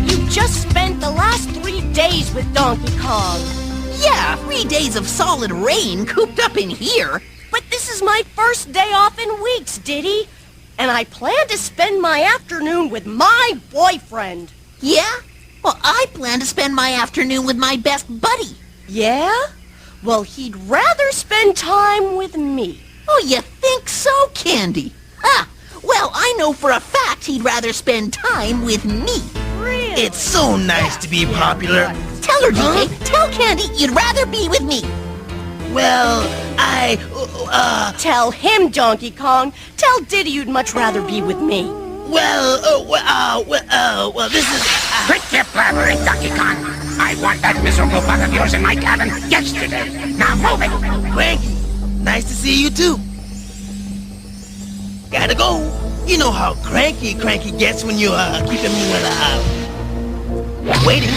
You just spent the last 3 days with Donkey Kong. Yeah, 3 days of solid rain cooped up in here. But this is my first day off in weeks, Diddy. And I plan to spend my afternoon with my boyfriend. Yeah? Well, I plan to spend my afternoon with my best buddy. Yeah? Well, he'd rather spend time with me. Oh, you think so, Candy? Ah, well, I know for a fact he'd rather spend time with me. Really? It's so nice to be popular. Tell her, DK. Tell Candy you'd rather be with me. Well, Tell him, Donkey Kong. Tell Diddy you'd much rather be with me. this is... Quit your blabbering, Donkey Kong. I want that miserable bug of yours in my cabin yesterday. Now move it. Cranky, nice to see you too. Gotta go. You know how cranky gets when you keep him waiting.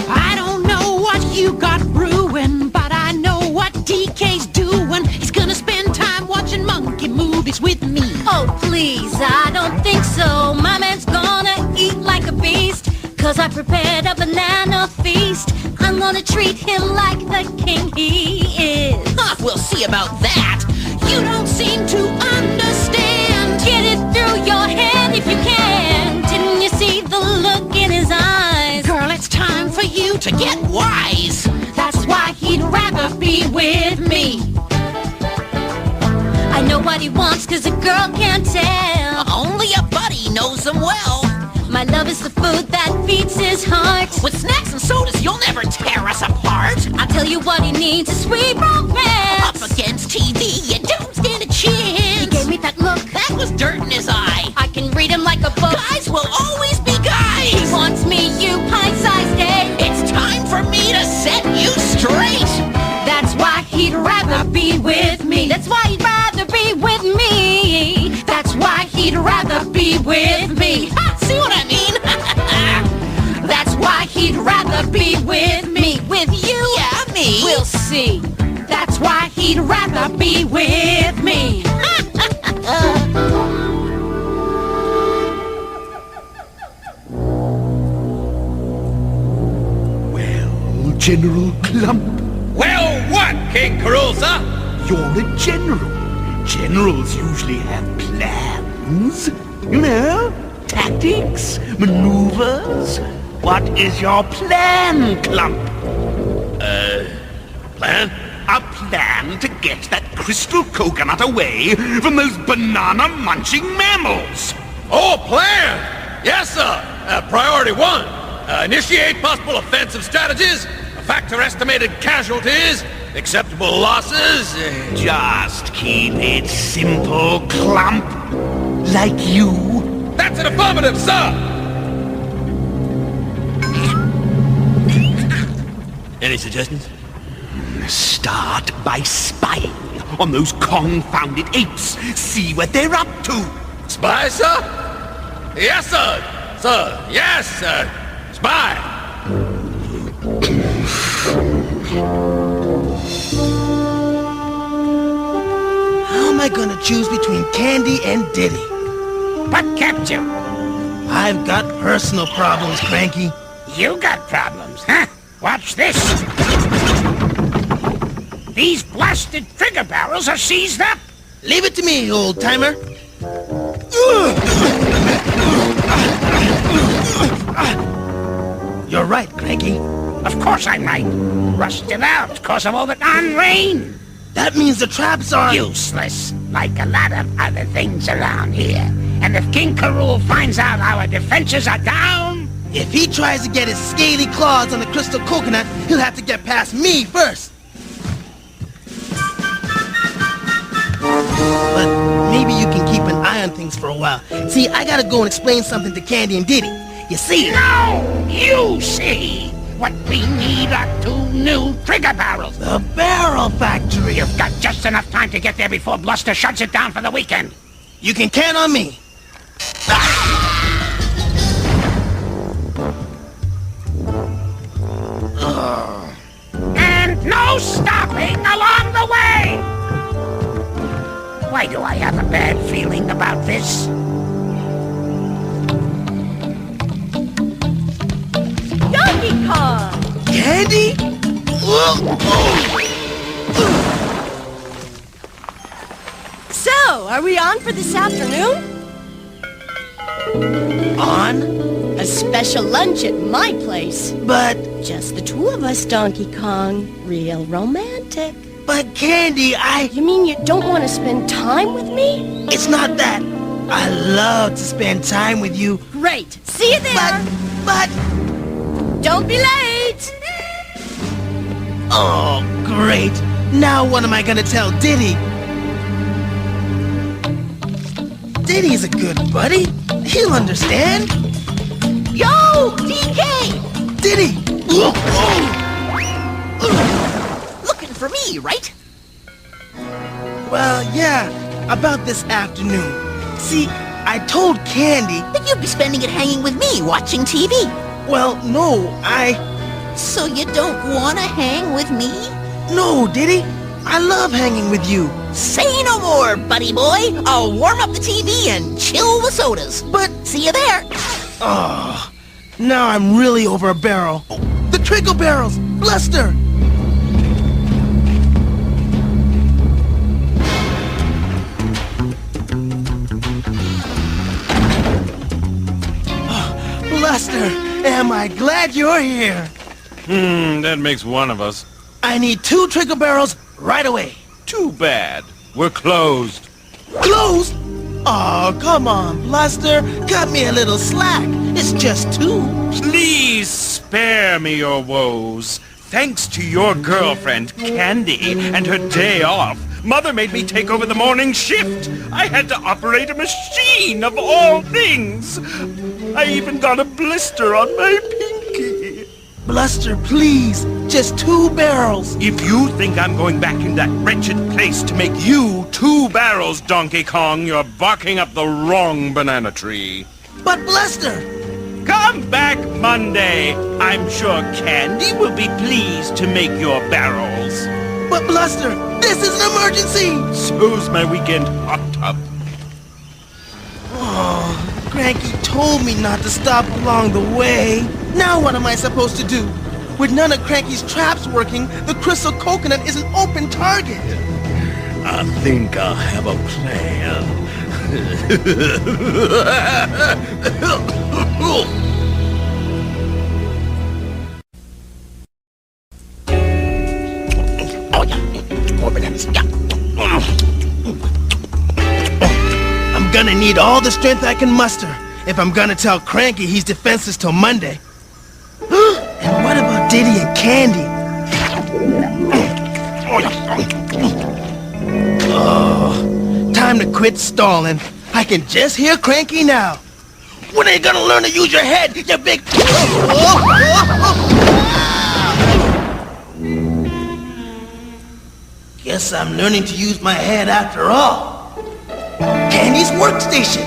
I don't know what you got brewing, but I know what DK's doing. He's gonna spend time watching monkey movies with me. Oh, please, I don't think so. My man's gonna eat like a beast, 'cause I prepared a banana feast. I'm gonna treat him like the king he is. Huh, we'll see about that. You don't seem to understand. Get it through your head if you can. Didn't you see the look in his eyes? Girl, it's time for you to get wise. That's why he'd rather be with me. I know what he wants, 'cause a girl can't tell. Only a buddy knows him well. My love is the food that feeds his heart. With snacks and sodas, you'll never tear us apart. I'll tell you what he needs, a sweet romance. Up against TV, you don't stand a He chance. gave me that look. That was dirt in his eye. I can read him like a book. Guys will always be guys. He wants me, you pint-sized egg. It's time for me to set you straight. That's why he'd rather be with me. That's why he'd rather be with me. That's why he'd rather be with me. Ha, see what I mean? That's why he'd rather be with me. With you? Yeah, me. We'll see. That's why he'd rather be with me. Well, General Clump, Well, what, King Rool, sir? you're a general. Generals usually have plans. You know, tactics, maneuvers. What is your plan, Clump? Plan? A plan to get that crystal coconut away from those banana-munching mammals. Oh, plan! Yes, sir. Priority 1. Initiate possible offensive strategies, factor estimated casualties, acceptable losses. Just keep it simple, Clump. Like you. That's an affirmative, sir! Any suggestions? Start by spying on those confounded apes. See what they're up to. Spy, sir? Yes, sir! Sir, yes, sir. Spy! How am I gonna choose between Candy and Diddy? What kept you? I've got personal problems, Cranky. You got problems, huh? Watch this. These blasted trigger barrels are seized up. Leave it to me, old-timer. You're right, Cranky. Of course I'm right. Rusted out because of all the darn rain. That means the traps are... Useless, like a lot of other things around here. And if King Rool finds out our defenses are down... If he tries to get his scaly claws on the crystal coconut, he'll have to get past me first. But maybe you can keep an eye on things for a while. See, I gotta go and explain something to Candy and Diddy. You see? No! You see! What we need are 2 new trigger barrels. The barrel factory. You've got just enough time to get there before Bluster shuts it down for the weekend. You can count on me. And no stopping along the way! Why do I have a bad feeling about this? Donkey Kong! Candy? So, are we on for this afternoon? On? A special lunch at my place. But Just the two of us, Donkey Kong. Real romantic. Candy, You mean you don't want to spend time with me? it's not that. I love to spend time with you. Great. See you there. But, Don't be late. oh, great. Now what am I gonna tell Diddy? Diddy's a good buddy. He'll understand. Yo, DK! Diddy! Looking for me, right? Well, yeah, about this afternoon. See, I told Candy... That you'd be spending it hanging with me, watching TV. Well, no, So you don't want to hang with me? No, Diddy. I love hanging with you. Say no more, buddy boy. I'll warm up the TV and chill the sodas. But... See you there. Oh, now I'm really over a barrel. The trickle barrels! Bluster! Bluster, am I glad you're here. That makes one of us. I need 2 trickle barrels right away. Too bad. We're closed. Closed? Oh, come on, Bluster. Cut me a little slack. It's just 2. Please spare me your woes. Thanks to your girlfriend, Candy, and her day off, Mother made me take over the morning shift. I had to operate a machine of all things. I even got a blister on my pinky. Bluster, please. Just 2 barrels. If you think I'm going back in that wretched place to make you 2 barrels, Donkey Kong, you're barking up the wrong banana tree. But Bluster... Come back Monday. I'm sure Candy will be pleased to make your barrels. But Bluster, this is an emergency! So's my weekend hot tub. Oh, Cranky told me not to stop along the way. Now what am I supposed to do? With none of Cranky's traps working, the crystal coconut is an open target. I think I have a plan. I'm gonna need all the strength I can muster if I'm gonna tell Cranky he's defenseless till Monday. And what about Diddy and Candy? Oh, time to quit stalling. I can just hear Cranky now. When are you gonna learn to use your head, you big... Guess I'm learning to use my head after all. Candy's workstation.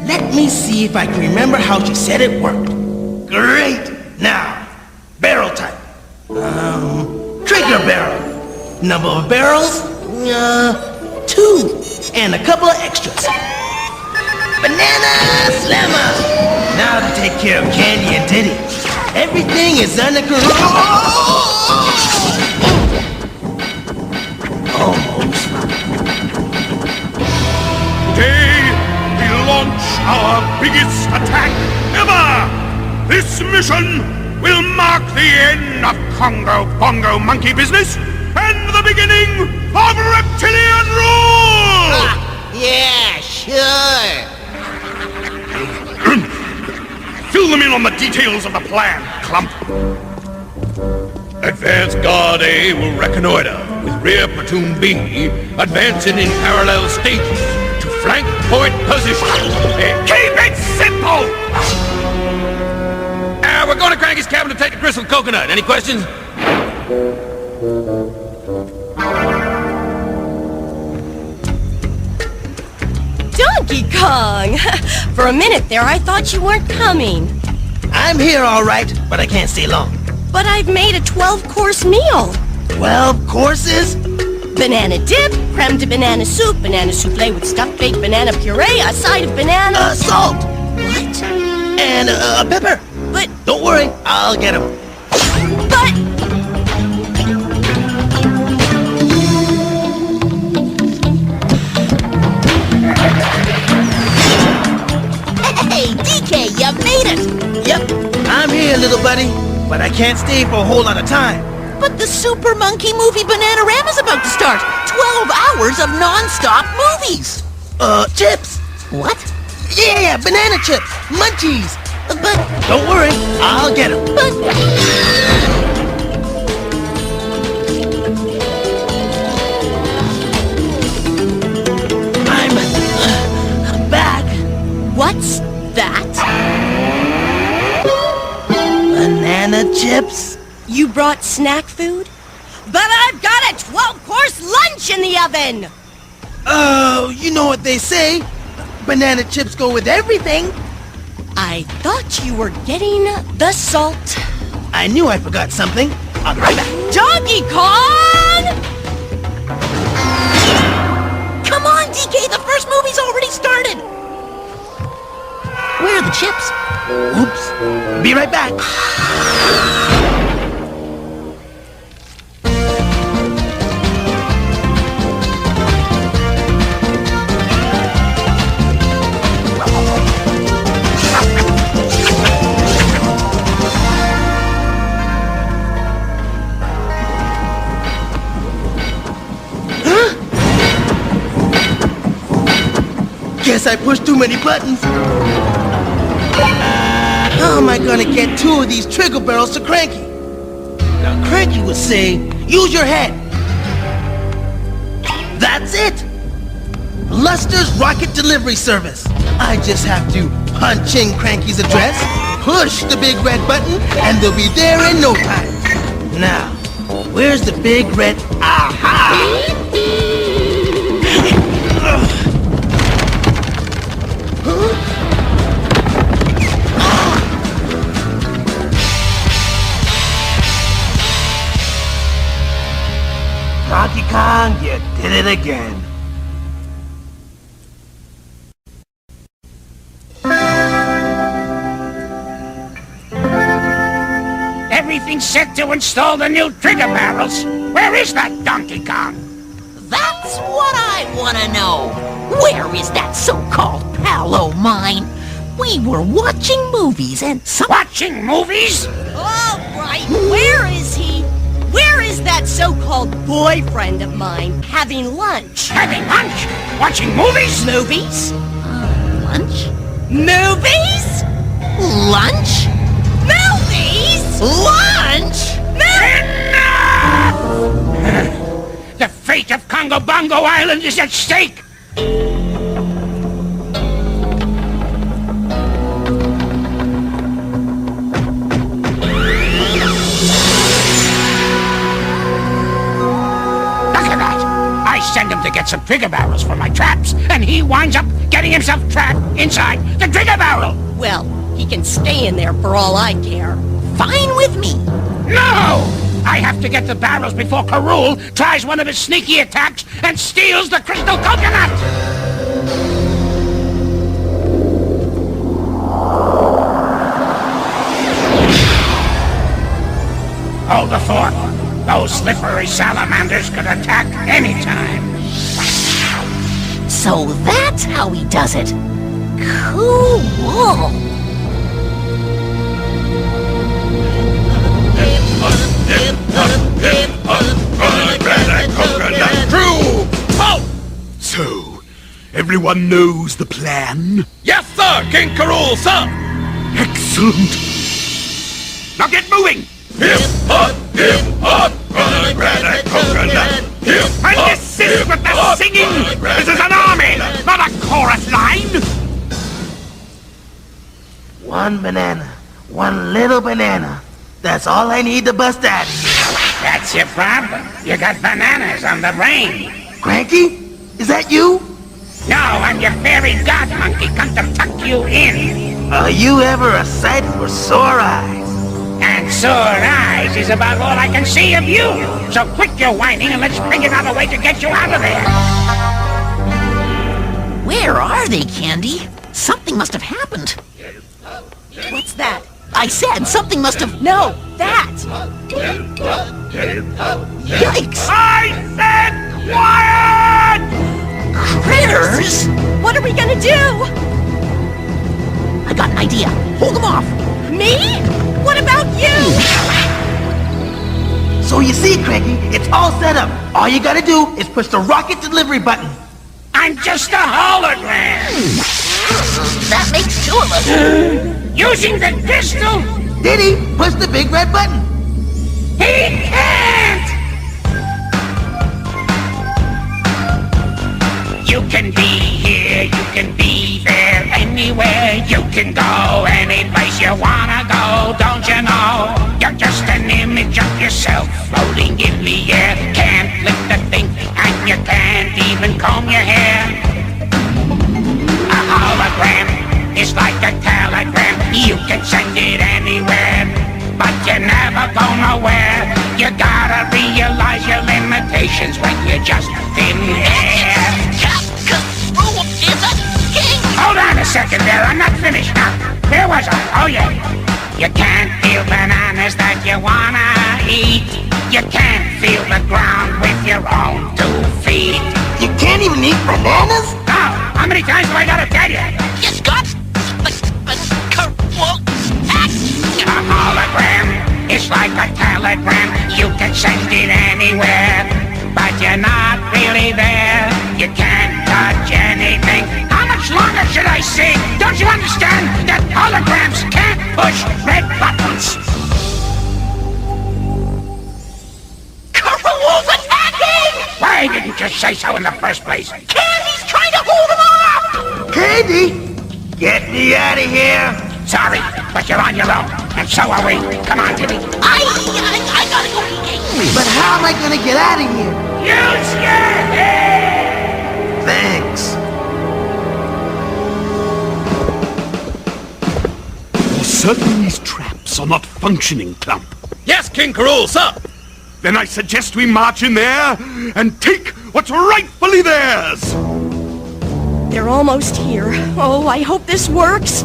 Let me see if I can remember how she said it worked. Great! Now, barrel type. Trigger barrel. Number of barrels? 2. And a couple of extras. Banana Slammer! Now to take care of Candy and Diddy. Everything is under control. Almost. Today, we launch our biggest attack ever! This mission will mark the end of Congo Bongo monkey business and the beginning of reptilian rule! Yeah, sure. Fill them in on the details of the plan, Clump. Advance Guard A will reconnoiter, with rear platoon B advancing in parallel stages to flank point position. Keep it simple! We're going to Cranky's cabin to take the crystal coconut. Any questions? Donkey Kong! For a minute there, I thought you weren't coming. I'm here all right, but I can't stay long. But I've made a 12-course meal. 12 courses? Banana dip, creme de banana souffle with stuffed baked banana puree, a side of banana... Salt! What? And, pepper! But... Don't worry, I'll get 'em. But... Hey, DK, you made it! Yep, I'm here, little buddy. But I can't stay for a whole lot of time. But the Super Monkey Movie Bananarama's about to start. 12 hours of non-stop movies. Chips! What? Yeah, banana chips! Munchies! But... Don't worry, I'll get 'em. But... I'm back. What's that? Banana chips? You brought snack food? But I've got a 12-course lunch in the oven! Oh, you know what they say. Banana chips go with everything. I thought you were getting the salt. I knew I forgot something. I'll be right back. Donkey Kong! Come on, DK, the first movie's already started! Where are the chips? Oops. Be right back. Guess I pushed too many buttons. How am I gonna get 2 of these trigger barrels to Cranky? Now Cranky would say, use your head. That's it! Bluster's rocket delivery service. I just have to punch in Cranky's address, push the big red button, and they'll be there in no time. Now, where's the big red... Aha! Donkey Kong, you did it again. Everything's set to install the new trigger barrels. Where is that Donkey Kong? That's what I want to know. Where is that so-called pal o' mine? We were watching movies and Watching movies? All right, where is he? Where is that so-called boyfriend of mine having lunch? Having lunch? Watching movies? Movies? lunch? Movies? Lunch? Movies? Lunch? Enough! The fate of Congo Bongo Island is at stake. Send him to get some trigger barrels for my traps, and he winds up getting himself trapped inside the trigger barrel. Well, he can stay in there for all I care. Fine with me. No! I have to get the barrels before Rool tries one of his sneaky attacks and steals the crystal coconut! Hold the fort. Those slippery salamanders could attack any time. So that's how he does it. Cool. True! Oh! So, everyone knows the plan? Yes, sir, King Rool, sir! Excellent. Now get moving! Hip, hop, granite coconut. Hip, And desist with the singing! This is an army, not a chorus line! One banana. One little banana. That's all I need to bust out of here. That's your problem. You got bananas on the brain. Cranky? Is that you? No, I'm your fairy god monkey come to tuck you in. Are you ever a sight for sore eyes? And sore eyes is about all I can see of you. So quit your whining and let's figure out a way to get you out of there. Where are they, Candy? Something must have happened. What's that? I said something must have... No, that! Yikes! I said quiet! Critters! What are we gonna do? I got an idea. Hold them off. Me? What about you? So you see, Cranky, it's all set up. All you gotta do is push the rocket delivery button. I'm just a hologram. That makes two of us. Using the pistol, Diddy, push the big red button. he can't. You can be here, you can be there, anywhere. You can go any place you wanna go, don't you know? You're just an image of yourself floating in the air. Can't lift a thing, and you can't even comb your hair. A hologram is like a telegram. You can send it anywhere, but you never go nowhere. You gotta realize your limitations when you're just thin air. Rool is a king! Hold on a second there, I'm not finished now. Where was I? Oh yeah. You can't peel bananas that you wanna eat. You can't feel the ground with your own 2 feet. You can't even eat bananas? Now, how many times do I gotta tell you? You Scott! A hologram is like a telegram. You can send it anywhere, but you're not really there. You can't touch anything. How much longer should I sing? Don't you understand that holograms can't push red buttons? Rool's attacking! Why didn't you say so in the first place? Candy's trying to hold him off! Candy, get me out of here. Sorry, but you're on your own, and so are we. Come on, Timmy. I gotta go eat. But how am I gonna get out of here? Use your head! Thanks. You're certain these traps are not functioning, Clump. Yes, King Rool, sir. Then I suggest we march in there and take what's rightfully theirs. They're almost here. Oh, I hope this works.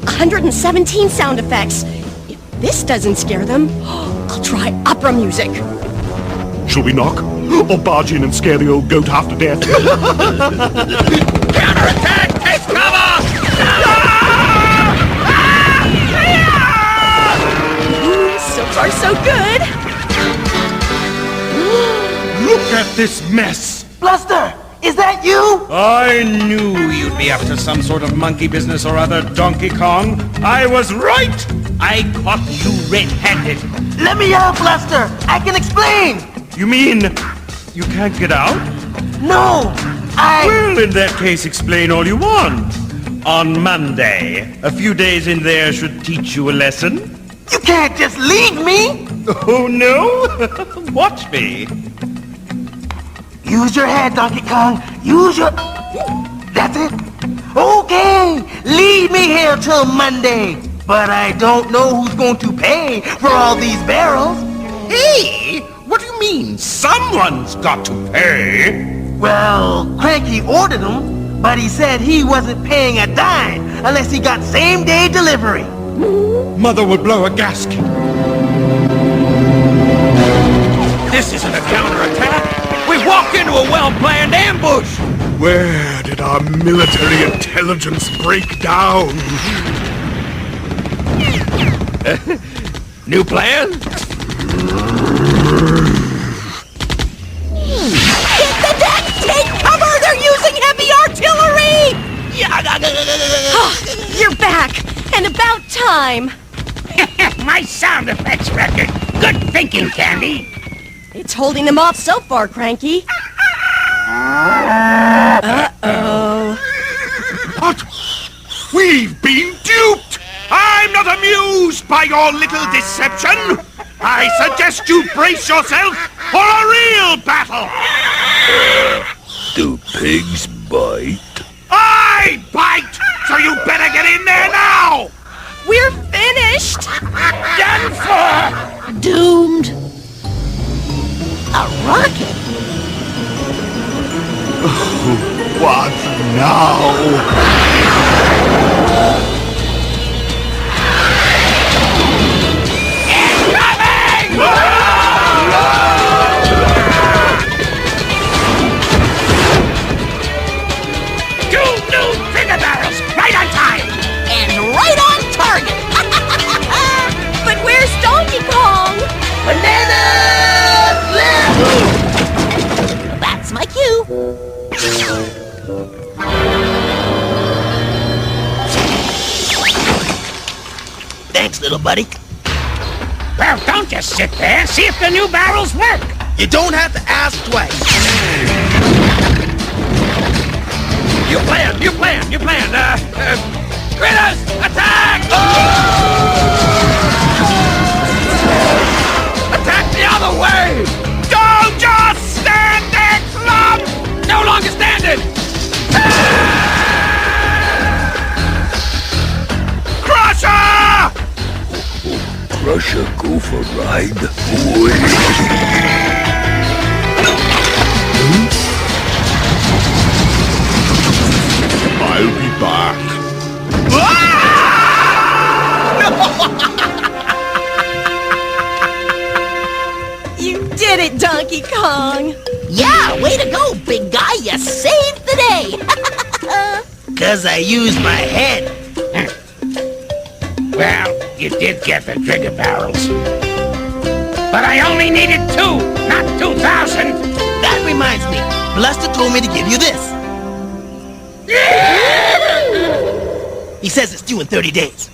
117 sound effects. If this doesn't scare them, I'll try opera music. Shall we knock? Or barge in and scare the old goat half to death? Counterattack! Take cover! So far, so good. Look at this mess! Bluster, is that you? I knew you'd be up to some sort of monkey business or other, Donkey Kong. I was right! I caught you red-handed. Let me out, Bluster. I can explain. You mean you can't get out? No, Well, in that case, explain all you want. On Monday, a few days in there should teach you a lesson. You can't just leave me. Oh, no? Watch me. Use your head, Donkey Kong. Use your... That's it. Okay, leave me here till Monday. But I don't know who's going to pay for all these barrels. Hey! What do you mean, someone's got to pay? Well, Cranky ordered them, but he said he wasn't paying a dime unless he got same-day delivery. Mother would blow a gasket. This isn't a counterattack. We walked into a well-planned ambush. Where did our military intelligence break down? New plan? Get the deck! Take cover! They're using heavy artillery! You're back! And about time! My sound effects record. Good thinking, Candy. It's holding them off so far, Cranky. Uh-oh. What? We've been duped! I'm not amused by your little deception! I suggest you brace yourself for a real battle! Do pigs bite? I bite! So you better get in there now! We're finished! Done for! Doomed. A rocket? What now? Two new trigger barrels, right on time! And right on target! But where's Donkey Kong? Bananas! That's my cue. Thanks, little buddy. Well, don't just sit there. See if the new barrels work. You don't have to ask twice. You plan. Critters, attack! Attack the other way! Don't just stand there, clump! No longer standing! Crusher! Crusher, go for ride. I'll be back. You did it, Donkey Kong! Yeah, way to go, big guy. You saved the day. 'Cause I used my head. Well, you did get the trigger barrels. But I only needed 2, not 2,000. That reminds me. Bluster told me to give you this. He says it's due in 30 days.